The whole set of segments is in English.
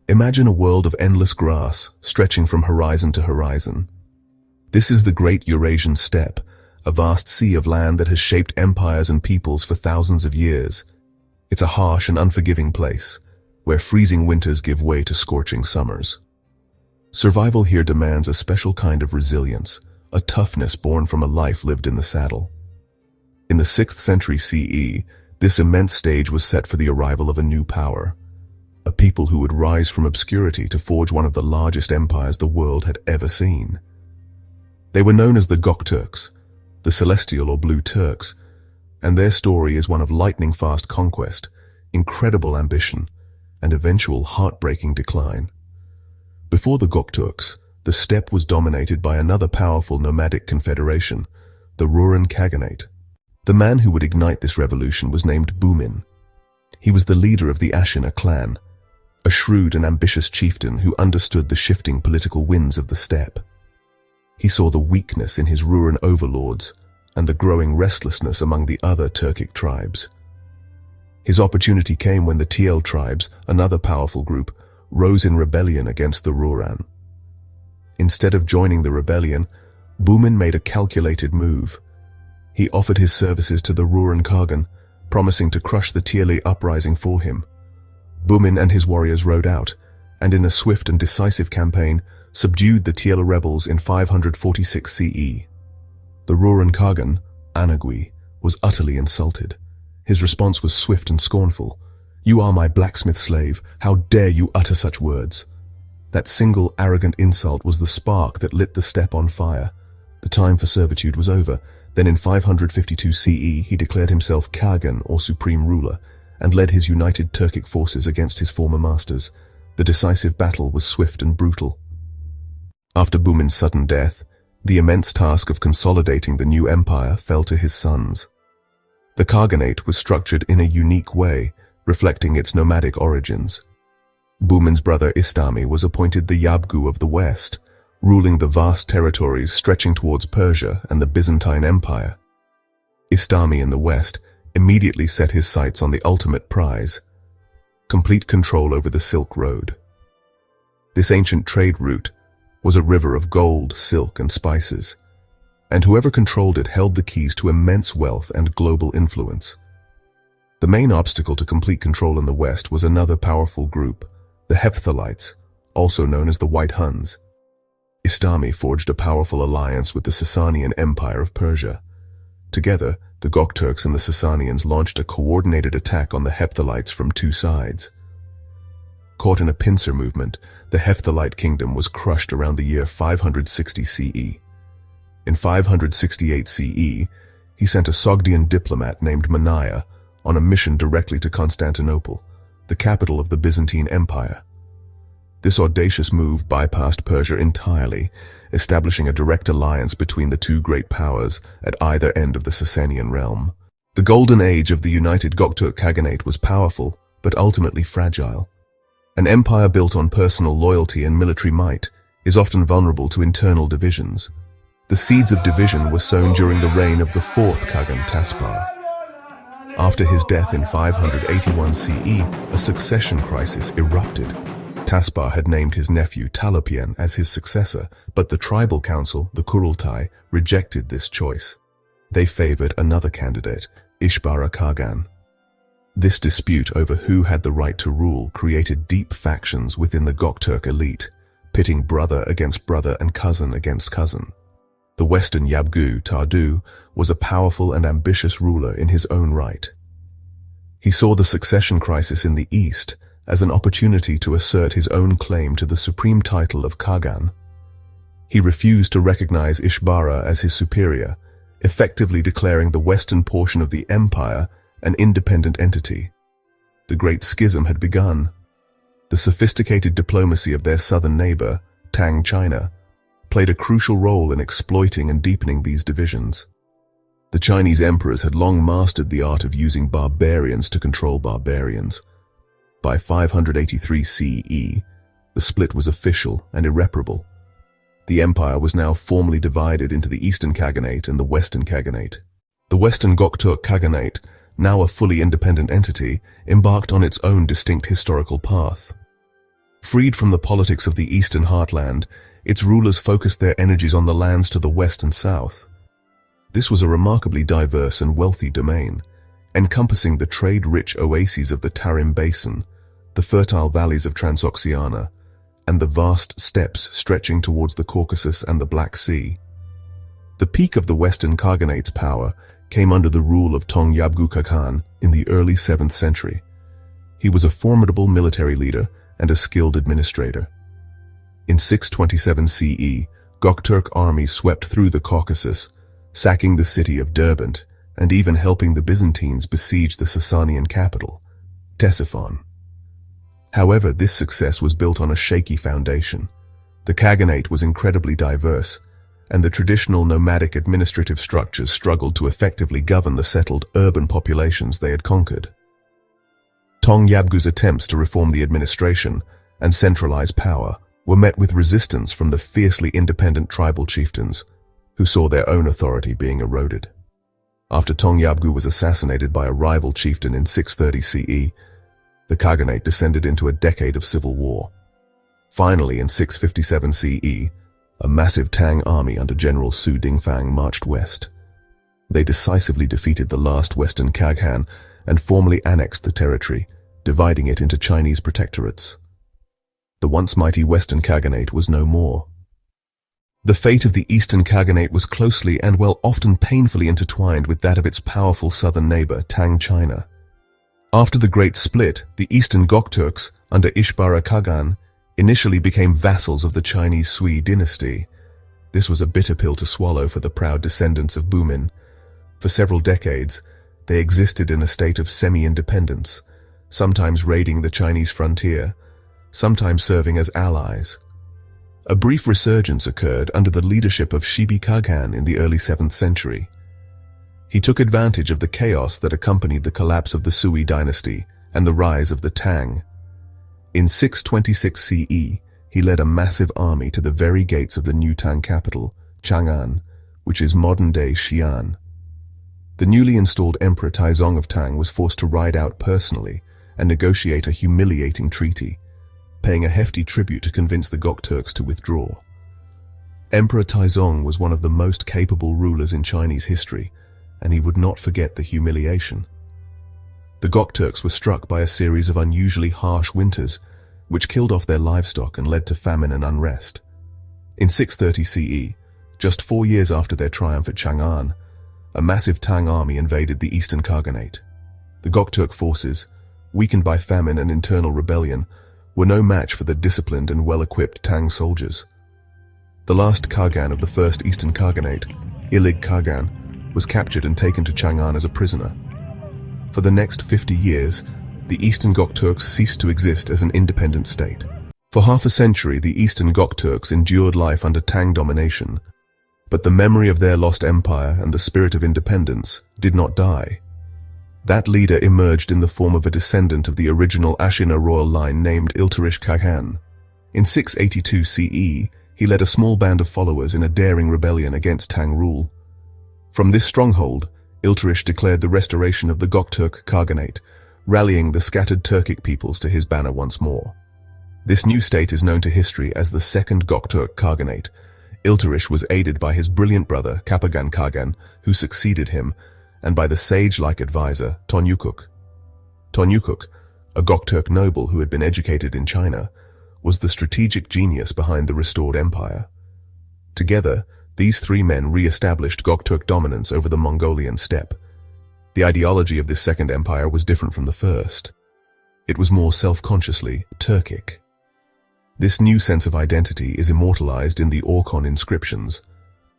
Imagine a world of endless grass, stretching from horizon to horizon. This is the Great Eurasian Steppe, a vast sea of land that has shaped empires and peoples for thousands of years. It's a harsh and unforgiving place, where freezing winters give way to scorching summers. Survival here demands a special kind of resilience, a toughness born from a life lived in the saddle. In the 6th century CE, this immense stage was set for the arrival of a new power, a people who would rise from obscurity to forge one of the largest empires the world had ever seen. They were known as the Göktürks, the Celestial or Blue Turks, and their story is one of lightning-fast conquest, incredible ambition, and eventual heartbreaking decline. Before the Göktürks, the steppe was dominated by another powerful nomadic confederation, the Ruran Khaganate. The man who would ignite this revolution was named Bumin. He was the leader of the Ashina clan, a shrewd and ambitious chieftain who understood the shifting political winds of the steppe. He saw the weakness in his Ruran overlords and the growing restlessness among the other Turkic tribes. His opportunity came when the TL tribes, another powerful group, rose in rebellion against the Ruran. Instead of joining the rebellion, Bumin made a calculated move. He offered his services to the Ruran Khagan, promising to crush the TL uprising for him. Bumin and his warriors rode out, and in a swift and decisive campaign, subdued the TL rebels in 546 CE. The Ruran Khagan, Anagui, was utterly insulted. His response was swift and scornful. "You are my blacksmith slave. How dare you utter such words?" That single arrogant insult was the spark that lit the steppe on fire. The time for servitude was over. Then in 552 CE, he declared himself Khagan, or supreme ruler, and led his united Turkic forces against his former masters. The decisive battle was swift and brutal. After Bumin's sudden death, the immense task of consolidating the new empire fell to his sons. The Khaganate was structured in a unique way, reflecting its nomadic origins. Bumin's brother Istami was appointed the Yabgu of the West, ruling the vast territories stretching towards Persia and the Byzantine Empire. Istami in the West immediately set his sights on the ultimate prize, complete control over the Silk Road. This ancient trade route was a river of gold, silk, and spices, and whoever controlled it held the keys to immense wealth and global influence. The main obstacle to complete control in the West was another powerful group, the Hephthalites, also known as the White Huns. Istami forged a powerful alliance with the Sasanian Empire of Persia. Together, the Göktürks and the Sasanians launched a coordinated attack on the Hephthalites from two sides. Caught in a pincer movement, the Hephthalite kingdom was crushed around the year 560 CE. In 568 CE, he sent a Sogdian diplomat named Mania on a mission directly to Constantinople, the capital of the Byzantine Empire. This audacious move bypassed Persia entirely, establishing a direct alliance between the two great powers at either end of the Sasanian realm. The golden age of the united Göktürk Khaganate was powerful, but ultimately fragile. An empire built on personal loyalty and military might is often vulnerable to internal divisions. The seeds of division were sown during the reign of the fourth Khagan Taspar. After his death in 581 CE, a succession crisis erupted. Taspar had named his nephew Talopian as his successor, but the tribal council, the Kurultai, rejected this choice. They favored another candidate, Ishbara Khagan. This dispute over who had the right to rule created deep factions within the Göktürk elite, pitting brother against brother and cousin against cousin. The Western Yabgu, Tardu, was a powerful and ambitious ruler in his own right. He saw the succession crisis in the east as an opportunity to assert his own claim to the supreme title of Khagan. He refused to recognize Ishbara as his superior, effectively declaring the western portion of the empire an independent entity. The Great Schism had begun. The sophisticated diplomacy of their southern neighbor, Tang China, played a crucial role in exploiting and deepening these divisions. The Chinese emperors had long mastered the art of using barbarians to control barbarians. By 583 CE, the split was official and irreparable. The empire was now formally divided into the Eastern Khaganate and the Western Khaganate. The Western Göktürk Khaganate, now a fully independent entity, embarked on its own distinct historical path. Freed from the politics of the eastern heartland, its rulers focused their energies on the lands to the west and south. This was a remarkably diverse and wealthy domain, encompassing the trade-rich oases of the Tarim Basin, the fertile valleys of Transoxiana, and the vast steppes stretching towards the Caucasus and the Black Sea. The peak of the Western Khaganate's power came under the rule of Tong Yabgu Khan in the early 7th century. He was a formidable military leader and a skilled administrator. In 627 CE, Göktürk armies swept through the Caucasus, sacking the city of Derbent and even helping the Byzantines besiege the Sasanian capital, Ctesiphon. However, this success was built on a shaky foundation. The Khaganate was incredibly diverse, and the traditional nomadic administrative structures struggled to effectively govern the settled urban populations they had conquered. Tong Yabgu's attempts to reform the administration and centralize power were met with resistance from the fiercely independent tribal chieftains, who saw their own authority being eroded. After Tong Yabgu was assassinated by a rival chieftain in 630 CE, the Khaganate descended into a decade of civil war. Finally, in 657 CE, a massive Tang army under General Su Dingfang marched west. They decisively defeated the last Western Kaghan and formally annexed the territory, dividing it into Chinese protectorates. The once mighty Western Khaganate was no more. The fate of the Eastern Khaganate was closely and often painfully intertwined with that of its powerful southern neighbor, Tang China. After the Great Split, the Eastern Göktürks, under Ishbara Khagan, initially became vassals of the Chinese Sui dynasty. This was a bitter pill to swallow for the proud descendants of Bumin. For several decades, they existed in a state of semi-independence, sometimes raiding the Chinese frontier, sometimes serving as allies. A brief resurgence occurred under the leadership of Shibi Kaghan in the early 7th century. He took advantage of the chaos that accompanied the collapse of the Sui dynasty and the rise of the Tang. In 626 CE, he led a massive army to the very gates of the new Tang capital, Chang'an, which is modern-day Xi'an. The newly installed Emperor Taizong of Tang was forced to ride out personally and negotiate a humiliating treaty, paying a hefty tribute to convince the Göktürks to withdraw. Emperor Taizong was one of the most capable rulers in Chinese history, and he would not forget the humiliation. The Göktürks were struck by a series of unusually harsh winters, which killed off their livestock and led to famine and unrest. In 630 CE, just 4 years after their triumph at Chang'an, a massive Tang army invaded the Eastern Khaganate. The Göktürk forces, weakened by famine and internal rebellion, were no match for the disciplined and well-equipped Tang soldiers. The last Khagan of the First Eastern Khaganate, Ilig Khagan, was captured and taken to Chang'an as a prisoner. For the next 50 years, the Eastern Göktürks ceased to exist as an independent state. For half a century, the Eastern Göktürks endured life under Tang domination, but the memory of their lost empire and the spirit of independence did not die. That leader emerged in the form of a descendant of the original Ashina royal line named Ilturish Kaghan. In 682 CE, he led a small band of followers in a daring rebellion against Tang rule. From this stronghold, Ilturish declared the restoration of the Göktürk Khaganate, rallying the scattered Turkic peoples to his banner once more. This new state is known to history as the Second Göktürk Khaganate. Ilturish was aided by his brilliant brother, Kapagan Khagan, who succeeded him, and by the sage-like advisor, Tonyukuk. Tonyukuk, a Göktürk noble who had been educated in China, was the strategic genius behind the restored empire. Together, these three men re-established Göktürk dominance over the Mongolian steppe. The ideology of this second empire was different from the first. It was more self-consciously Turkic. This new sense of identity is immortalized in the Orkhon inscriptions,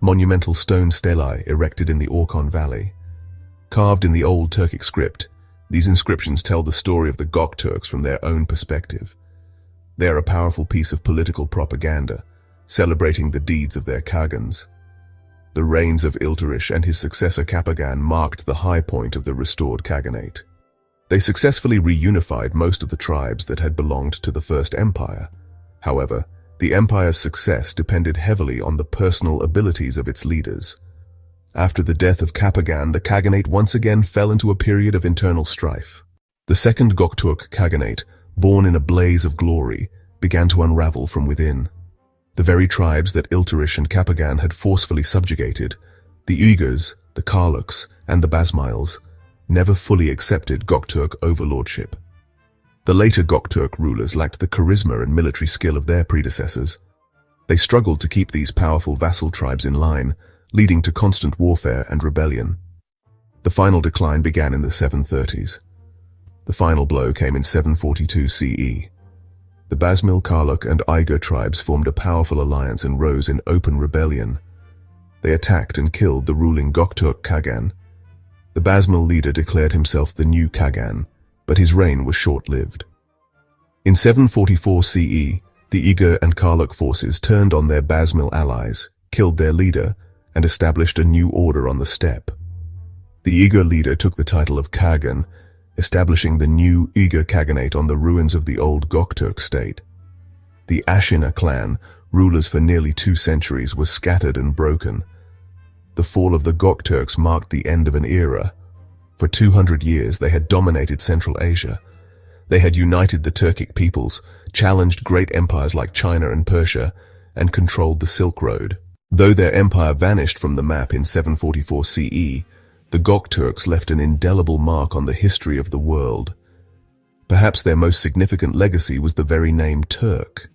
monumental stone stelae erected in the Orkhon Valley. Carved in the old Turkic script, these inscriptions tell the story of the Göktürks from their own perspective. They are a powerful piece of political propaganda, celebrating the deeds of their Khagans. The reigns of Ilturish and his successor Kapagan marked the high point of the restored Khaganate. They successfully reunified most of the tribes that had belonged to the First Empire. However, the empire's success depended heavily on the personal abilities of its leaders. After the death of Kapagan, the Khaganate once again fell into a period of internal strife. The Second Göktürk Khaganate, born in a blaze of glory, began to unravel from within. The very tribes that Ilturish and Kapagan had forcefully subjugated, the Uyghurs, the Karluks, and the Basmiles, never fully accepted Göktürk overlordship. The later Göktürk rulers lacked the charisma and military skill of their predecessors. They struggled to keep these powerful vassal tribes in line, leading to constant warfare and rebellion. The final decline began in the 730s. The final blow came in 742 CE. The Basmil, Karluk, and Uyghur tribes formed a powerful alliance and rose in open rebellion. They attacked and killed the ruling Göktürk Kagan. The Basmil leader declared himself the new Kagan, but his reign was short-lived. In 744 CE, the Uyghur and Karluk forces turned on their Basmil allies, killed their leader, and established a new order on the steppe. The Uyghur leader took the title of Kagan, establishing the new Uyghur Khaganate on the ruins of the old Göktürk state. The Ashina clan, rulers for nearly 2 centuries, was scattered and broken. The fall of the Göktürks marked the end of an era. For 200 years they had dominated Central Asia. They had united the Turkic peoples, challenged great empires like China and Persia, and controlled the Silk Road. Though their empire vanished from the map in 744 CE, the Göktürks left an indelible mark on the history of the world. Perhaps their most significant legacy was the very name Turk.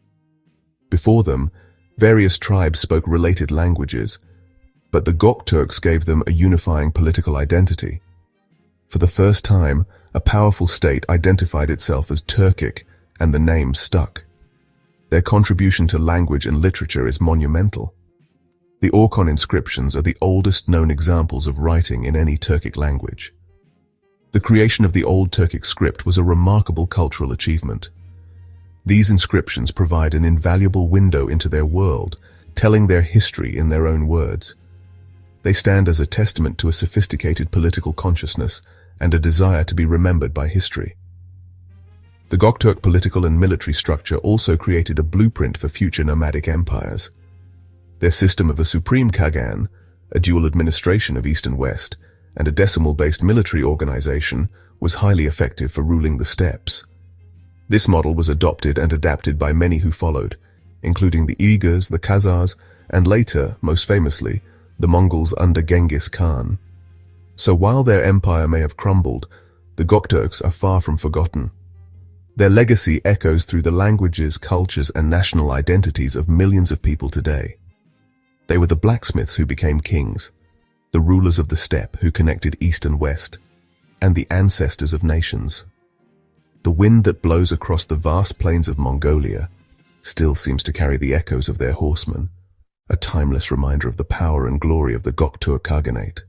Before them, various tribes spoke related languages, but the Göktürks gave them a unifying political identity. For the first time, a powerful state identified itself as Turkic, and the name stuck. Their contribution to language and literature is monumental. The Orkhon inscriptions are the oldest known examples of writing in any Turkic language. The creation of the Old Turkic script was a remarkable cultural achievement. These inscriptions provide an invaluable window into their world, telling their history in their own words. They stand as a testament to a sophisticated political consciousness and a desire to be remembered by history. The Göktürk political and military structure also created a blueprint for future nomadic empires. Their system of a supreme Kagan, a dual administration of East and West, and a decimal-based military organization was highly effective for ruling the steppes. This model was adopted and adapted by many who followed, including the Uyghurs, the Khazars, and later, most famously, the Mongols under Genghis Khan. So while their empire may have crumbled, the Göktürks are far from forgotten. Their legacy echoes through the languages, cultures, and national identities of millions of people today. They were the blacksmiths who became kings, the rulers of the steppe who connected East and West, and the ancestors of nations. The wind that blows across the vast plains of Mongolia still seems to carry the echoes of their horsemen, a timeless reminder of the power and glory of the Göktürk Khaganate.